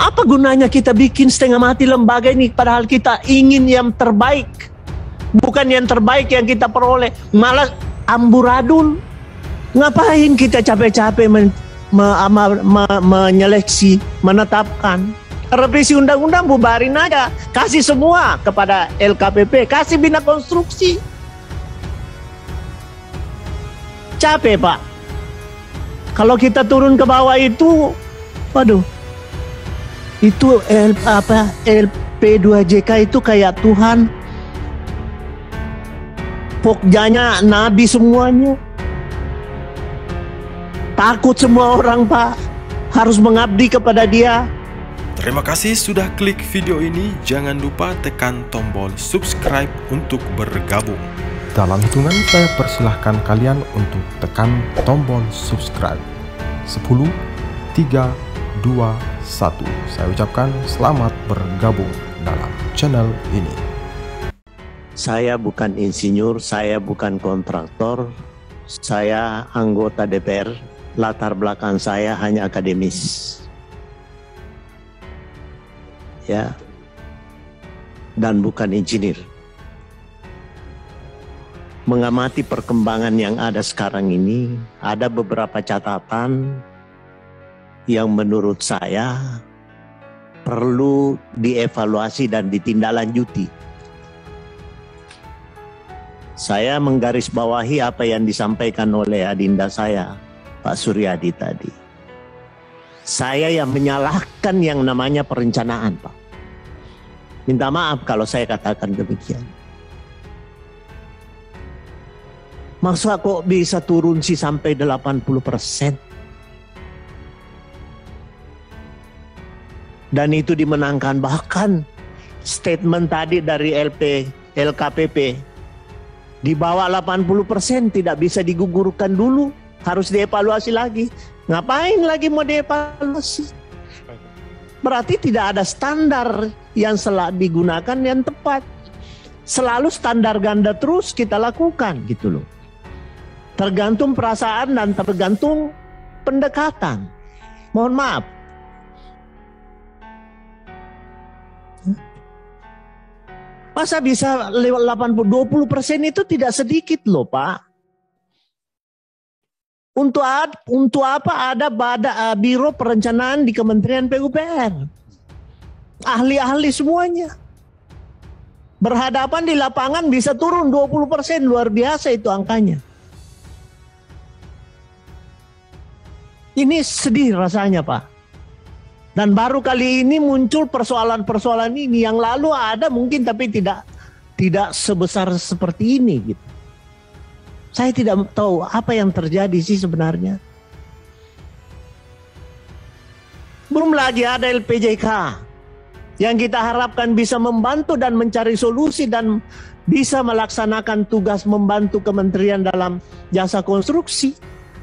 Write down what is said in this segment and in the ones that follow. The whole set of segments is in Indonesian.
Apa gunanya kita bikin setengah mati lembaga ini padahal kita ingin yang terbaik. Bukan yang terbaik yang kita peroleh, malah amburadul. Ngapain kita capek-capek menyeleksi, menetapkan? Revisi undang-undang bubarin aja, kasih semua kepada LKPP, kasih bina konstruksi. Capek Pak. Kalau kita turun ke bawah itu, waduh, itu LP2JK itu kayak Tuhan, pokjanya nabi semuanya. Takut semua orang Pak, harus mengabdi kepada dia. Terima kasih sudah klik video ini. Jangan lupa tekan tombol subscribe untuk bergabung. Dalam hitungan saya persilahkan kalian untuk tekan tombol subscribe. 10, 3, 2, 1. Saya ucapkan selamat bergabung dalam channel ini. Saya bukan insinyur, saya bukan kontraktor, saya anggota DPR. Latar belakang saya hanya akademis. Ya, dan bukan insinyur. Mengamati perkembangan yang ada sekarang ini, ada beberapa catatan yang menurut saya perlu dievaluasi dan ditindaklanjuti. Saya menggarisbawahi apa yang disampaikan oleh adinda saya, Pak Suryadi tadi. Saya yang menyalahkan yang namanya perencanaan, Pak. Minta maaf kalau saya katakan demikian. Masa kok bisa turun sih sampai 80%? Dan itu dimenangkan. Bahkan statement tadi dari LKPP di bawah 80% tidak bisa digugurkan dulu. Harus dievaluasi lagi. Ngapain lagi mau dievaluasi? Berarti tidak ada standar yang digunakan yang tepat. Selalu standar ganda terus kita lakukan gitu loh. Tergantung perasaan dan tergantung pendekatan. Mohon maaf. Masa bisa lewat 20% itu tidak sedikit loh Pak. Untuk apa ada Biro Perencanaan di Kementerian PUPR? Ahli-ahli semuanya. Berhadapan di lapangan bisa turun 20%, luar biasa itu angkanya. Ini sedih rasanya Pak. Dan baru kali ini muncul persoalan-persoalan ini. Yang lalu ada mungkin tapi tidak sebesar seperti ini gitu. Saya tidak tahu apa yang terjadi sih sebenarnya. Belum lagi ada LPJK yang kita harapkan bisa membantu dan mencari solusi dan bisa melaksanakan tugas membantu kementerian dalam jasa konstruksi.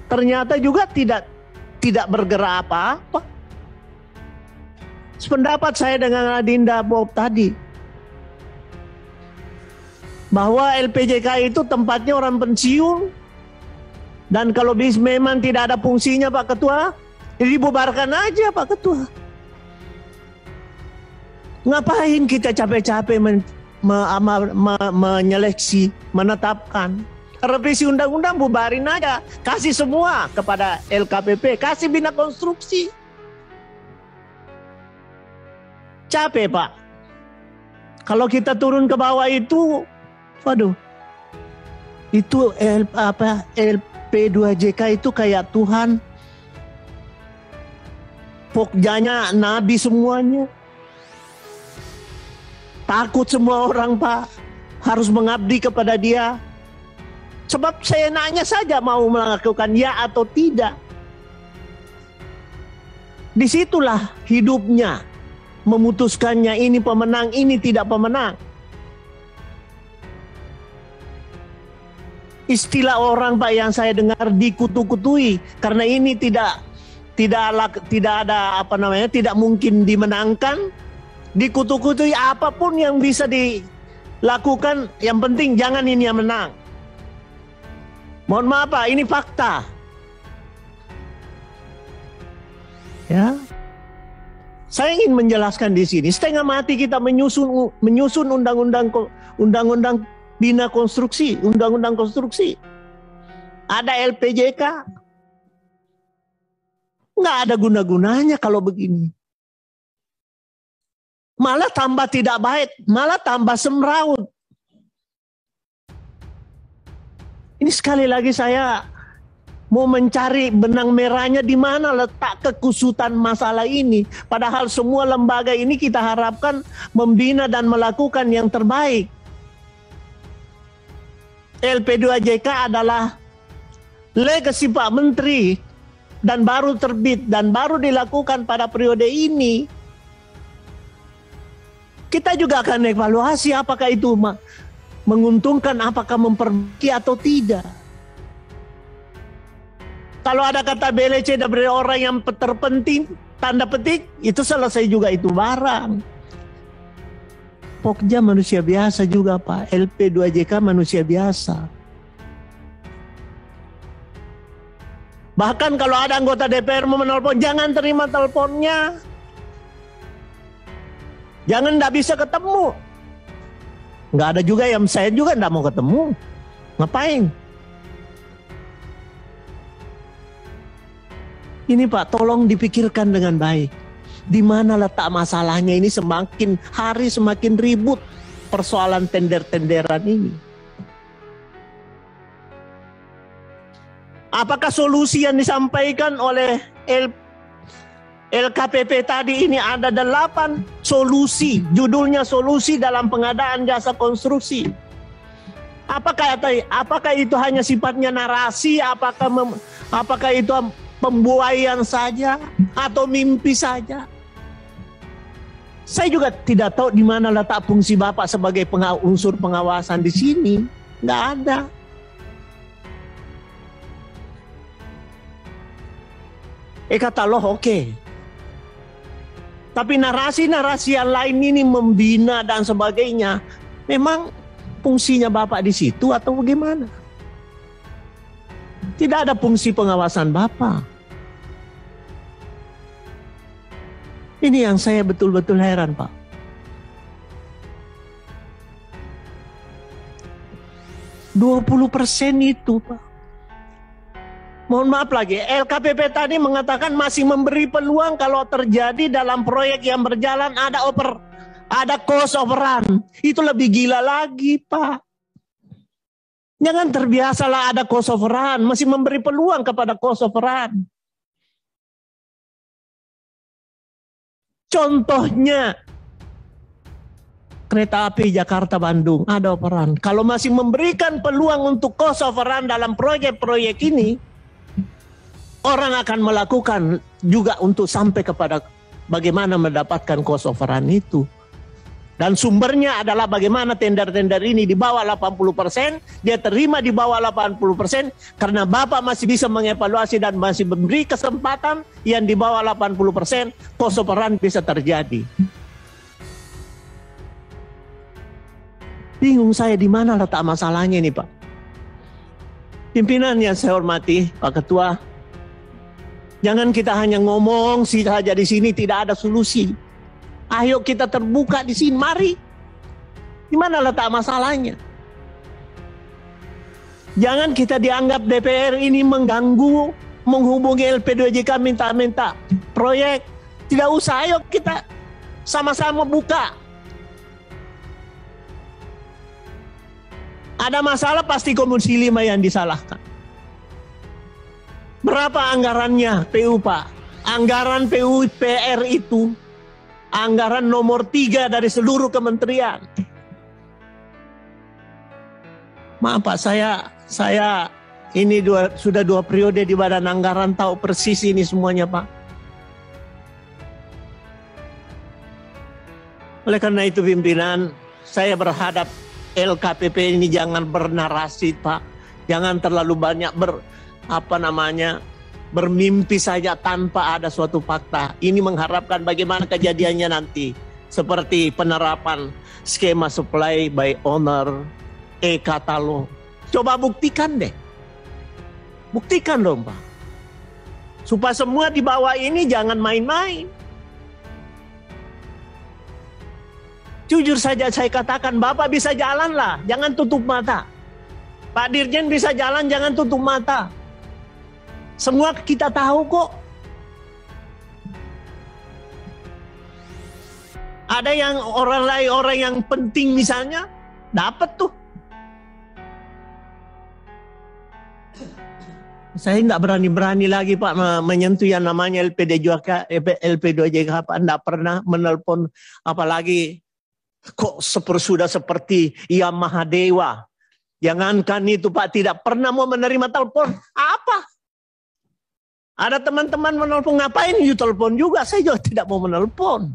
Ternyata juga tidak bergerak apa-apa. Sependapat saya dengan Adinda Bob tadi, bahwa LPJK itu tempatnya orang pensiun. Dan kalau memang tidak ada fungsinya Pak Ketua, dibubarkan aja Pak Ketua. Ngapain kita capek-capek menyeleksi, menetapkan? Revisi undang-undang bubarin aja, kasih semua kepada LKPP, kasih bina konstruksi. Capek Pak. Kalau kita turun ke bawah itu, waduh, itu LP2JK itu kayak Tuhan, pokjanya nabi semuanya. Takut semua orang Pak, harus mengabdi kepada dia. Sebab saya nanya saja mau melakukan ya atau tidak. Disitulah hidupnya, memutuskannya ini pemenang, ini tidak pemenang. Istilah orang Pak yang saya dengar dikutu-kutui karena ini tidak ada tidak mungkin dimenangkan, dikutu-kutui apapun yang bisa dilakukan, yang penting jangan ini yang menang. Mohon maaf Pak, ini fakta. Ya. Saya ingin menjelaskan di sini, setengah mati kita menyusun undang-undang bina konstruksi, undang-undang konstruksi. Ada LPJK. Nggak ada guna-gunanya kalau begini. Malah tambah tidak baik, malah tambah semrawut. Ini sekali lagi saya mau mencari benang merahnya di mana letak kekusutan masalah ini. Padahal semua lembaga ini kita harapkan membina dan melakukan yang terbaik. LP2JK adalah legasi Pak Menteri dan baru terbit dan baru dilakukan pada periode ini. Kita juga akan evaluasi apakah itu menguntungkan, apakah memperbaiki atau tidak. Kalau ada kata BLC dari orang yang terpenting, tanda petik, itu selesai juga itu barang. Pokja manusia biasa juga Pak, LP2JK manusia biasa. Bahkan kalau ada anggota DPR mau menelpon, jangan terima teleponnya. Jangan, nggak bisa ketemu. Nggak ada juga yang saya juga nggak mau ketemu. Ngapain? Ini Pak, tolong dipikirkan dengan baik. Di mana letak masalahnya ini, semakin hari semakin ribut persoalan tender-tenderan ini. Apakah solusi yang disampaikan oleh LKPP tadi ini ada 8 solusi, judulnya solusi dalam pengadaan jasa konstruksi. Apakah itu hanya sifatnya narasi, apakah itu pembuaian saja atau mimpi saja? Saya juga tidak tahu di mana letak fungsi Bapak sebagai unsur pengawasan di sini. Nggak ada. Kata loh, oke. Tapi narasi-narasi yang lain ini membina dan sebagainya, memang fungsinya Bapak di situ atau bagaimana? Tidak ada fungsi pengawasan Bapak. Ini yang saya betul-betul heran, Pak. %20 itu, Pak. Mohon maaf lagi, LKPP tadi mengatakan masih memberi peluang kalau terjadi dalam proyek yang berjalan ada cost of run. Itu lebih gila lagi, Pak. Jangan terbiasalah ada cost of run, masih memberi peluang kepada cost of run. Contohnya, kereta api Jakarta-Bandung ada overrun. Kalau masih memberikan peluang untuk cost overrun dalam proyek-proyek ini, orang akan melakukan juga untuk sampai kepada bagaimana mendapatkan cost overrun itu. Dan sumbernya adalah bagaimana tender-tender ini di bawah 80%, dia terima di bawah 80% karena Bapak masih bisa mengevaluasi dan masih memberi kesempatan yang di bawah 80%, cost overrun bisa terjadi. Bingung saya di mana letak masalahnya ini, Pak. Pimpinan yang saya hormati, Pak Ketua, jangan kita hanya ngomong saja di sini, tidak ada solusi. Ayo kita terbuka di sini, mari. Di mana letak masalahnya? Jangan kita dianggap DPR ini mengganggu, menghubungi LP2JK minta-minta proyek. Tidak usah, ayo kita sama-sama buka. Ada masalah pasti Komisi 5 yang disalahkan. Berapa anggarannya PU, Pak? Anggaran PU PR itu anggaran nomor 3 dari seluruh kementerian. Maaf Pak, saya ini sudah 2 periode di Badan Anggaran, tahu persis ini semuanya, Pak. Oleh karena itu pimpinan, saya berharap LKPP ini jangan bernarasi, Pak. Jangan terlalu banyak bermimpi saja tanpa ada suatu fakta. Ini mengharapkan bagaimana kejadiannya nanti. Seperti penerapan skema supply by owner, e-katalog. Coba buktikan deh. Buktikan dong, Pak. Supaya semua di bawah ini jangan main-main. Jujur saja saya katakan, Bapak bisa jalan lah, jangan tutup mata. Pak Dirjen bisa jalan, jangan tutup mata. Semua kita tahu kok. Ada yang orang lain, orang yang penting misalnya, dapat tuh. Saya nggak berani-berani lagi Pak menyentuh yang namanya LP2JK, Pak. Nggak pernah menelpon, apalagi kok sudah seperti Yang Maha Dewa. Jangankan itu Pak, tidak pernah mau menerima telepon. Apa? Ada teman-teman menelpon, ngapain you telepon juga? Saya juga tidak mau menelpon.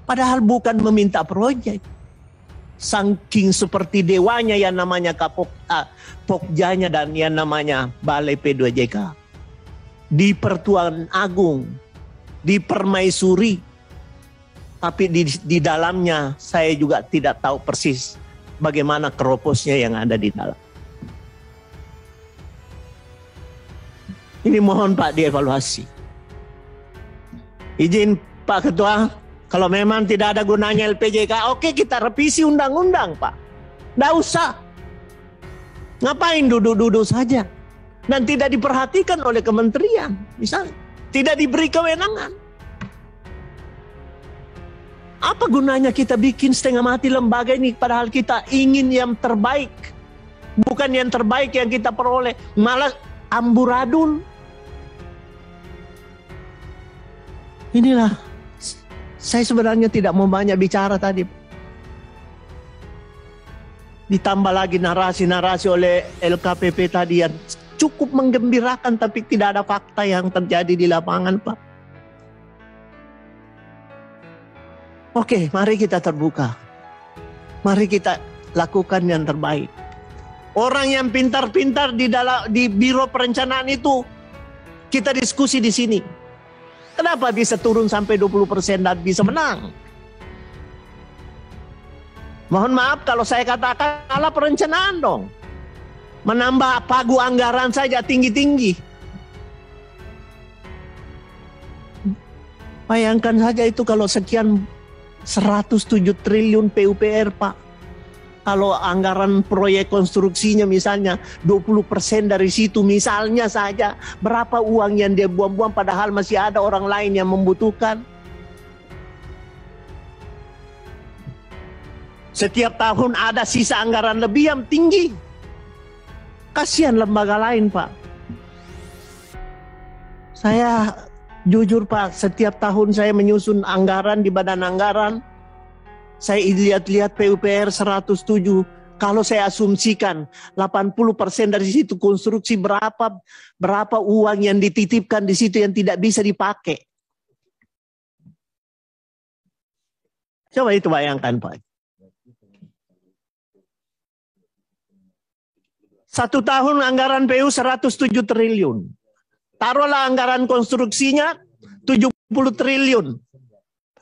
Padahal bukan meminta proyek. Saking seperti dewanya yang namanya Pokjanya dan yang namanya Balai P2JK. Di Pertuan Agung, di Permaisuri. Tapi di dalamnya saya juga tidak tahu persis bagaimana keroposnya yang ada di dalam. Ini mohon Pak dievaluasi. Izin Pak Ketua, kalau memang tidak ada gunanya LPJK, oke kita revisi undang-undang Pak. Nggak usah. Ngapain duduk-duduk saja. Dan tidak diperhatikan oleh kementerian. Misalnya, tidak diberi kewenangan. Apa gunanya kita bikin setengah mati lembaga ini padahal kita ingin yang terbaik. Bukan yang terbaik yang kita peroleh. Malah amburadul. Inilah, saya sebenarnya tidak mau banyak bicara tadi. Ditambah lagi narasi-narasi oleh LKPP tadi yang cukup menggembirakan tapi tidak ada fakta yang terjadi di lapangan Pak. Oke, mari kita terbuka. Mari kita lakukan yang terbaik. Orang yang pintar-pintar di Biro Perencanaan itu kita diskusi di sini. Kenapa bisa turun sampai 20% dan bisa menang? Mohon maaf kalau saya katakan salah perencanaan dong. Menambah pagu anggaran saja tinggi-tinggi. Bayangkan saja itu kalau sekian 107 triliun PUPR Pak. Kalau anggaran proyek konstruksinya misalnya 20% dari situ misalnya saja. Berapa uang yang dia buang-buang padahal masih ada orang lain yang membutuhkan. Setiap tahun ada sisa anggaran lebih yang tinggi. Kasihan lembaga lain Pak. Saya jujur Pak, setiap tahun saya menyusun anggaran di badan anggaran. Saya lihat-lihat PUPR 107. Kalau saya asumsikan 80% dari situ konstruksi, berapa uang yang dititipkan di situ yang tidak bisa dipakai. Coba itu bayangkan Pak. Satu tahun anggaran PU 107 triliun. Taruhlah anggaran konstruksinya 70 triliun.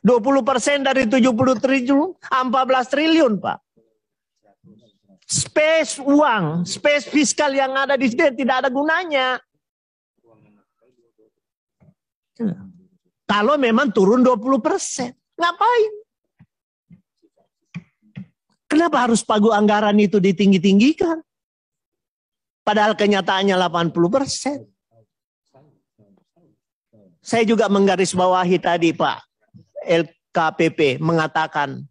20% dari 70 triliun, 14 triliun Pak. Space uang, space fiskal yang ada di sini tidak ada gunanya. Kalau memang turun 20%, ngapain? Kenapa harus pagu anggaran itu ditinggi-tinggikan? Padahal kenyataannya 80%. Saya juga menggarisbawahi tadi Pak. LKPP mengatakan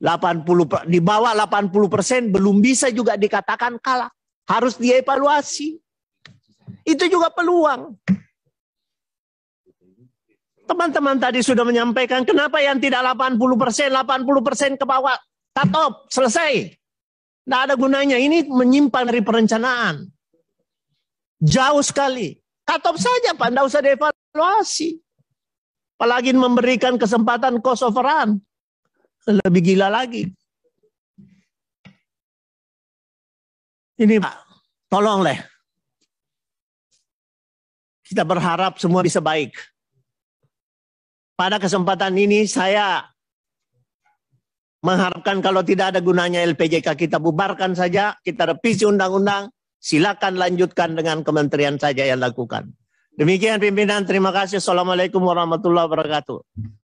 80 di bawah 80% belum bisa juga dikatakan kalah. Harus dievaluasi. Itu juga peluang. Teman-teman tadi sudah menyampaikan kenapa yang tidak 80%, 80% ke bawah. Tatop, selesai. Tidak ada gunanya. Ini menyimpan dari perencanaan. Jauh sekali. Tatop saja Pak, tidak usah dievaluasi. Apalagi memberikan kesempatan cost of run. Lebih gila lagi. Ini Pak, tolonglah. Kita berharap semua bisa baik. Pada kesempatan ini saya mengharapkan kalau tidak ada gunanya LPJK kita bubarkan saja, kita revisi undang-undang, silakan lanjutkan dengan kementerian saja yang lakukan. Demikian pimpinan, terima kasih. Assalamualaikum warahmatullahi wabarakatuh.